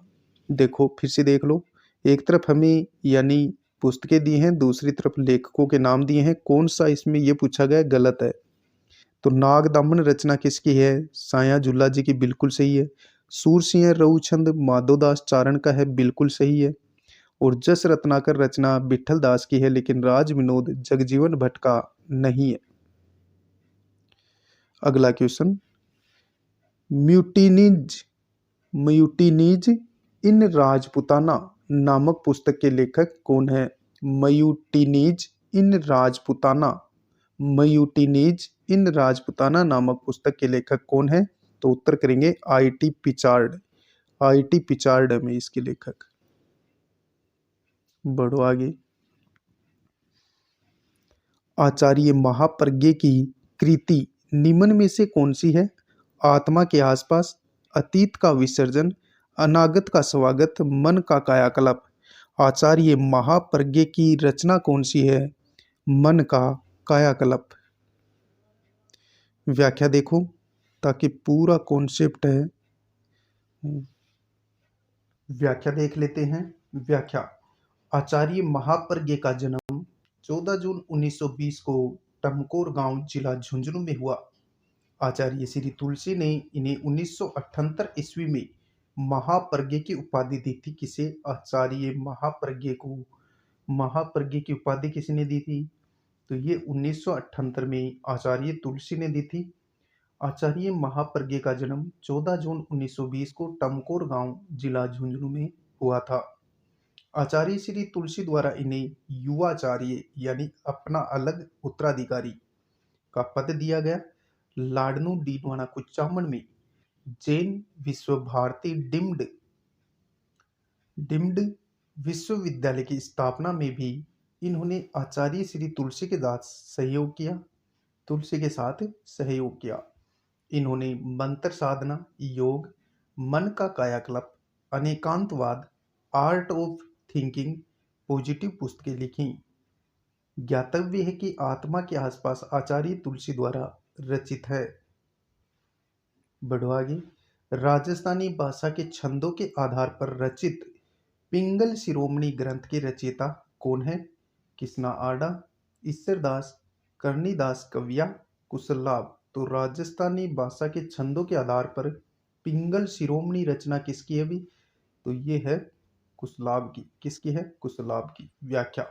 देखो फिर से देख लो, एक तरफ हमें यानी पुस्तकें दी हैं, दूसरी तरफ लेखकों के नाम दिए हैं, कौन सा इसमें ये पूछा गया गलत है। तो नाग दमन रचना किसकी है? साया झुल्ला जी की, बिल्कुल सही है। सूर सिंह रघुछंद माधोदास चारण का है, बिल्कुल सही है। और जस रत्नाकर रचना विठल दास की है, लेकिन राज विनोद जगजीवन भट्ट का नहीं है। अगला क्वेश्चन, म्यूटिनीज म्यूटिनीज इन राजपुताना नामक पुस्तक के लेखक कौन है? म्यूटिनीज इन राजपुताना म्यूटिनीज इन राजपुताना नामक पुस्तक के लेखक कौन है? तो उत्तर करेंगे आईटी पिचार्ड। आईटी पिचार्ड में इसके लेखक। बढ़ो आगे। आचार्य महाप्रज्ञ की कृति निम्न में से कौन सी है? आत्मा के आसपास, अतीत का विसर्जन, अनागत का स्वागत, मन का कायाकल्प। आचार्य महाप्रज्ञ की रचना कौन सी है? मन का कायाकल्प। व्याख्या देखो ताकि पूरा कॉन्सेप्ट है। व्याख्या देख लेते हैं। व्याख्या, आचार्य महाप्रज्ञ का जन्म 14 जून 1920 को टमकोर गांव जिला झुंझुनू में हुआ। आचार्य श्री तुलसी ने इन्हें 1978 ईस्वी में महाप्रज्ञ की उपाधि दी थी। किसे? आचार्य महाप्रज्ञ को महाप्रज्ञ की उपाधि किसने दी थी? तो ये 1978 में आचार्य तुलसी ने दी थी। आचार्य महाप्रज्ञ का जन्म 14 जून 1920 को टमकोर गांव जिला झुंझुनू में हुआ था। आचार्य श्री तुलसी द्वारा इन्हें युवाचार्य यानी अपना अलग उत्तराधिकारी का पद दिया गया। लाडनू डीडवाना कुचामन में जैन विश्व भारती डिम्ड विश्वविद्यालय की स्थापना में भी इन्होंने आचार्य श्री तुलसी के साथ सहयोग किया। इन्होंने मंत्र साधना, योग, मन का कायाकल्प, अनेकांतवाद, आर्ट ऑफ थिंकिंग, पॉजिटिव पुस्तकें लिखी। ज्ञातव्य है कि आत्मा के आसपास आचार्य तुलसी द्वारा रचित है। बढ़ो आगे। राजस्थानी भाषा के छंदों के आधार पर रचित पिंगल शिरोमणि ग्रंथ के रचयिता कौन है? किसना आडा, ईश्वरदास, करनीदास कविया, कुशललाभ। तो राजस्थानी भाषा के छंदों के आधार पर पिंगल शिरोमणि रचना किसकी है भी? तो ये है कुशलाभ की। किसकी है? कुशलाभ की। व्याख्या,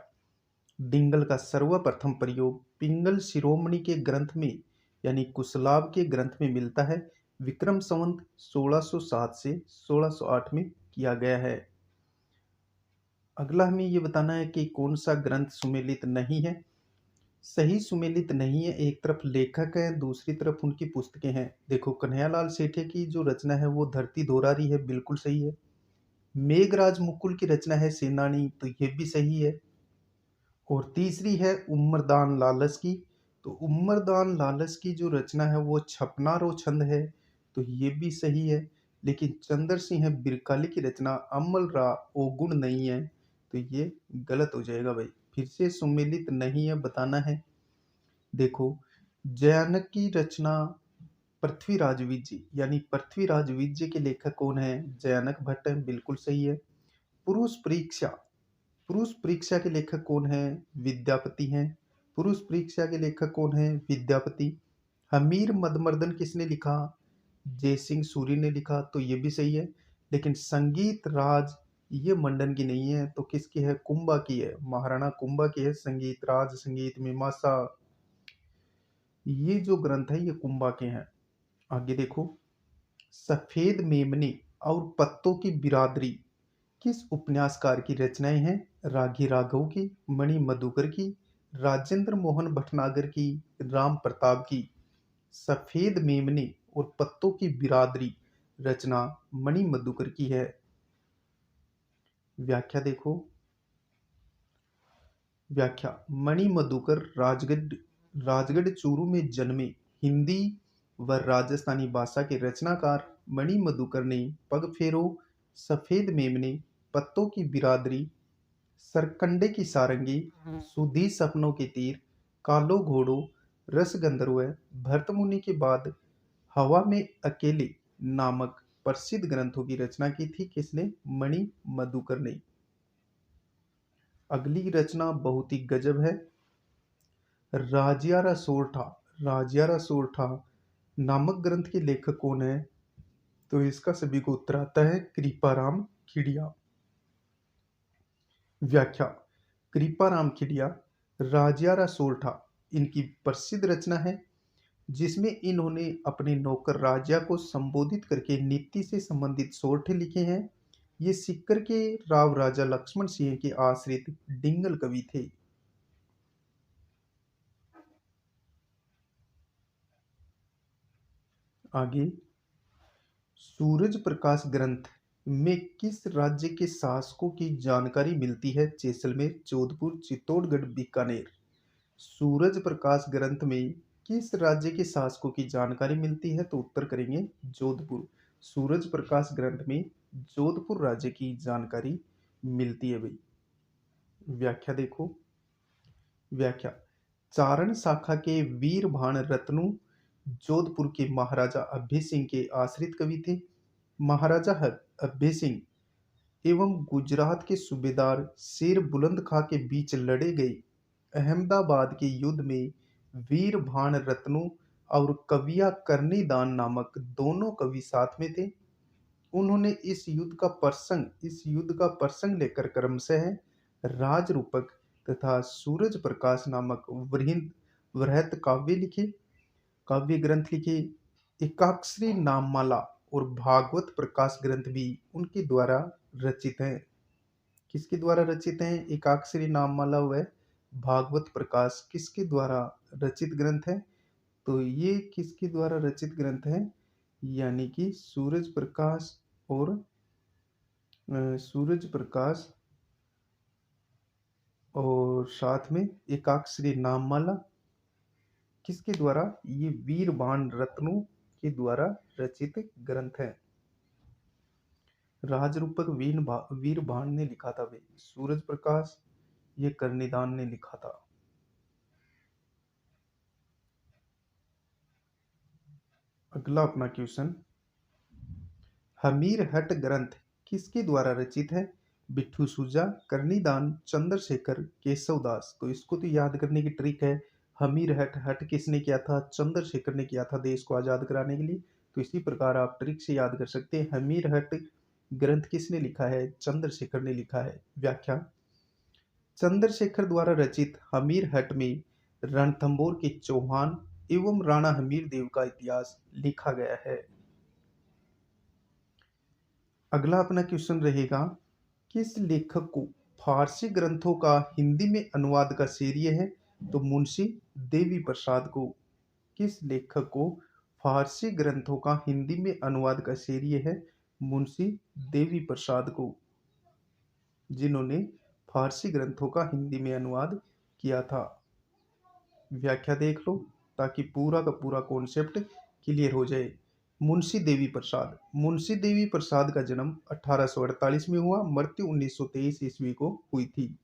डिंगल का सर्वप्रथम प्रयोग पिंगल शिरोमणि के ग्रंथ में यानी कुशलाभ के ग्रंथ में मिलता है। विक्रम संवत 1607 से 1608 में किया गया है। अगला हमें ये बताना है कि कौन सा ग्रंथ सुमेलित नहीं है। सही सुमेलित नहीं है, एक तरफ लेखक है, दूसरी तरफ उनकी पुस्तकें हैं। देखो, कन्हैयालाल सेठे की जो रचना है वो धरती दोरारी है, बिल्कुल सही है। मेघराज मुकुल की रचना है सेनानी, तो ये भी सही है। और तीसरी है उम्रदान लालस की, तो उम्रदान लालस की जो रचना है वो छपनारो छंद है, तो ये भी सही है। लेकिन चंद्र सिंह बिरकाली की रचना अमल रा ओ गुण नहीं है, तो ये गलत हो जाएगा भाई। फिर से सुमेलित नहीं है बताना है। देखो, जयानक की रचना पृथ्वीराज विजय यानी पृथ्वीराज विजय के लेखक कौन है? जयानक भट्ट है, बिल्कुल सही है। पुरुष परीक्षा पुरुष परीक्षा के लेखक कौन है? विद्यापति हैं। पुरुष परीक्षा के लेखक कौन है? विद्यापति। हमीर मदमर्दन किसने लिखा? जय सिंह सूरी ने लिखा, तो ये भी सही है। लेकिन संगीत राज ये मंडन की नहीं है, तो किसकी है? कुंभा की है, महाराणा कुंभा की है। संगीत राज, संगीत मीमांसा, ये जो ग्रंथ है ये कुंभा के हैं। आगे देखो, सफेद मेमने और पत्तों की बिरादरी किस उपन्यासकार की रचनाएं हैं? रागी राघव की, मणि मधुकर की, राजेंद्र मोहन भटनागर की, राम प्रताप की। सफेद मेमने और पत्तों की बिरादरी रचना मणि मधुकर की है। व्याख्या देखो। व्याख्या, मणि मधुकर राजगढ़ चूरू में जन्मे हिंदी व राजस्थानी भाषा के रचनाकार मणि मधुकर ने पग फेरो, सफेद मेमने, पत्तों की बिरादरी, सरकंडे की सारंगी, सुधी सपनों के तीर, कालो घोड़ो, रस गंधर्व, भरत मुनि के बाद हवा में अकेले नामक प्रसिद्ध ग्रंथों की रचना की थी। किसने? मणि मधुकर ने। अगली रचना बहुत ही गजब है। राजियारा सोरठा। राजियारा सोरठा नामक ग्रंथ के लेखक कौन है? तो इसका सभी को उत्तर आता है कृपाराम खिड़िया। व्याख्या, कृपाराम खिड़िया राजियारा सोरठा इनकी प्रसिद्ध रचना है, जिसमें इन्होंने अपने नौकर राजिया को संबोधित करके नीति से संबंधित सोरठे लिखे हैं। ये सीकर के राव राजा लक्ष्मण सिंह के आश्रित डिंगल कवि थे। आगे, सूरज प्रकाश ग्रंथ में किस राज्य के शासकों की जानकारी मिलती है? जैसलमेर, जोधपुर, चित्तौड़गढ़, बीकानेर। सूरज प्रकाश ग्रंथ में किस राज्य के शासकों की जानकारी मिलती है? तो उत्तर करेंगे जोधपुर। सूरज प्रकाश ग्रंथ में जोधपुर राज्य की जानकारी मिलती है भाई। व्याख्या देखो। व्याख्या, चारण शाखा के वीर भान रत्नु जोधपुर के महाराजा अभय सिंह के आश्रित कवि थे। महाराजा अभय सिंह एवं गुजरात के सूबेदार शेर बुलंद खां के बीच लड़े गए अहमदाबाद के युद्ध में वीर भान रत्नु और कविया करनीदान नामक दोनों कवि साथ में थे। उन्होंने इस युद्ध का प्रसंग लेकर क्रमशः राजरूपक तथा सूरज प्रकाश नामक वृहत काव्य ग्रंथ लिखे। एकाक्षरी नाममाला और भागवत प्रकाश ग्रंथ भी उनके द्वारा रचित हैं। किसके द्वारा रचित हैं? एकाक्षरी नाममाला व भागवत प्रकाश किसके द्वारा रचित ग्रंथ है? तो ये किसके द्वारा रचित ग्रंथ है? यानी कि सूरज प्रकाश और साथ में एकाक्षरी नाममाला किसके द्वारा? ये वीरभान रत्नु के द्वारा रचित ग्रंथ है। राजरूपक वीरभान ने लिखा था भाई, सूरज प्रकाश ये करनीदान ने लिखा था। अगला अपना क्वेश्चन, हमीर हट ग्रंथ किसके द्वारा रचित है? बिट्ठू सूजा, करनीदान, चंद्रशेखर, केशवदास। तो इसको तो याद करने की ट्रिक है। हमीर हट किसने किया था? चंद्रशेखर ने किया था देश को आजाद कराने के लिए। तो इसी प्रकार आप ट्रिक से याद कर सकते हैं। हमीर हट ग्रंथ किसने लिखा है? चंद्रशेखर ने लिखा है। व्याख्या, चंद्रशेखर द्वारा रचित हमीर हट में रणथंभौर के चौहान एवं राणा हमीर देव का इतिहास लिखा गया है। अगला अपना क्वेश्चन रहेगा, किस लेखक को फारसी ग्रंथों का हिंदी में अनुवाद का श्रेय है? तो मुंशी देवी प्रसाद को। किस लेखक को फारसी ग्रंथों का हिंदी में अनुवाद का श्रेय है? मुंशी देवी प्रसाद को, जिन्होंने फारसी ग्रंथों का हिंदी में अनुवाद किया था। व्याख्या देख लो ताकि पूरा का पूरा कॉन्सेप्ट क्लियर हो जाए। मुंशी देवी प्रसाद का जन्म 1848 में हुआ, मृत्यु 1923 ईस्वी को हुई थी।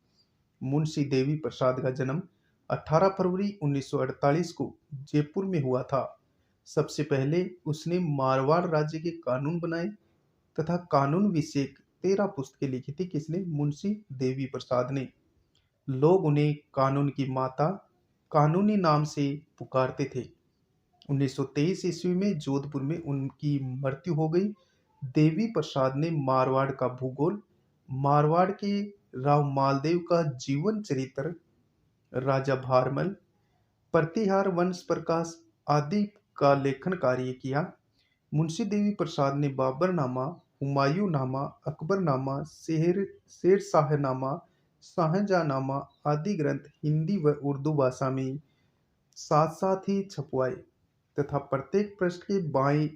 मुंशी देवी प्रसाद का जन्म 18 फरवरी 1948 को जयपुर में हुआ था। सबसे पहले उसने मारवाड़ राज्य के कानून बनाए तथा कानून विषयक 13 पुस्तकें लिखी थी। किसने? मुंशी देवी प्रसाद ने। लोग उन्हें कानून की माता, कानूनी नाम से पुकारते थे। 1923 ईस्वी में जोधपुर में उनकी मृत्यु हो गई। देवी प्रसाद ने मारवाड़ का भूगोल, मारवाड़ के राव मालदेव का जीवन चरित्र, राजा भारमल, प्रतिहार वंश प्रकाश आदि का लेखन कार्य किया। मुंशी देवी प्रसाद ने बाबरनामा, हुमायूंनामा, अकबरनामा, शेरशाहनामा, शाहजहांनामा आदि ग्रंथ हिंदी व उर्दू भाषा में साथ साथ ही छपवाए तथा प्रत्येक पृष्ठ के बाएं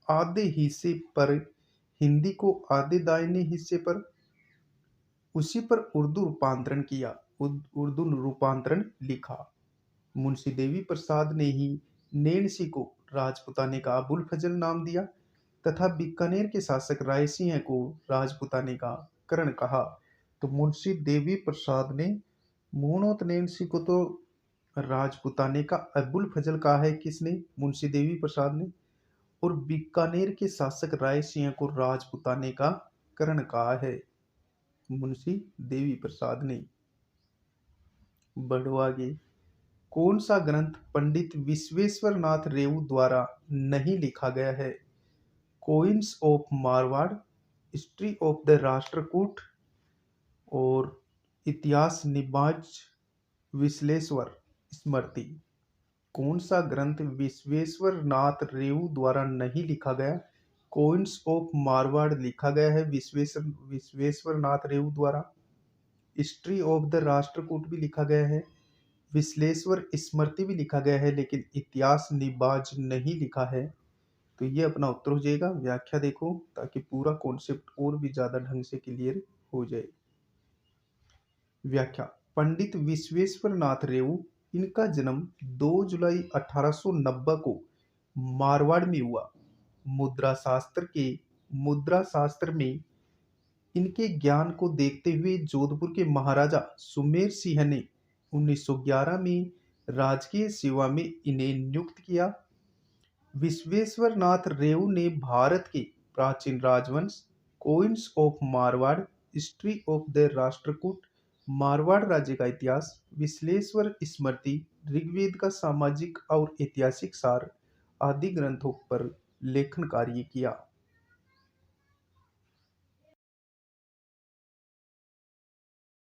आधे हिस्से पर हिंदी को, आधे दाहिने हिस्से पर उसी पर उर्दू रूपांतरण किया, उर्दू रूपांतरण लिखा। मुंशी देवी प्रसाद ने ही नैन्सी को राजपुताने का अबुल फजल नाम दिया तथा बीकानेर के शासक राय सिंह को राजपुताने का करण कहा। तो मुंशी देवी प्रसाद ने मोहनोत नैन्सी को तो राजपुताने का अबुल फजल कहा है, किसने? मुंशी देवी प्रसाद ने। और बीकानेर के शासक राय सिंह को राजपुताने का करण कहा है, मुंशी देवी प्रसाद ने। बढ़ो आगे। कौन सा ग्रंथ पंडित विश्वेश्वर नाथ रेऊ द्वारा नहीं लिखा गया है? Coins of Marwar, history of the Rashtrakuta और इतिहास निबाज विश्लेश्वर स्मृति। कौन सा ग्रंथ विश्वेश्वर नाथ रेऊ द्वारा नहीं लिखा गया? कोइंस ऑफ मारवाड़ लिखा गया है विश्वेश्वर नाथ रेऊ द्वारा। हिस्ट्री ऑफ द राष्ट्रकूट भी लिखा गया है, विश्लेश्वर स्मृति भी लिखा गया है, लेकिन इतिहास निबाज नहीं लिखा है। तो ये अपना उत्तर हो जाएगा। व्याख्या देखो ताकि पूरा कॉन्सेप्ट और भी ज्यादा ढंग से क्लियर हो जाए। व्याख्या। पंडित विश्वेश्वर नाथ रेऊ, इनका जन्म 2 जुलाई 1890 को मारवाड़ में हुआ। मुद्रा शास्त्र में इनके ज्ञान को देखते हुए जोधपुर के महाराजा सुमेर सिंह ने 1911 में राजकीय सेवा में इन्हें नियुक्त किया। विश्वेश्वर नाथ रेऊ ने भारत के प्राचीन राजवंश, coins of Marwar, history of the Rashtrakuta, Marwar राज्य का इतिहास, विश्लेश्वर स्मृति, ऋग्वेद का सामाजिक और ऐतिहासिक सार आदि ग्रंथों पर लेखन कार्य किया।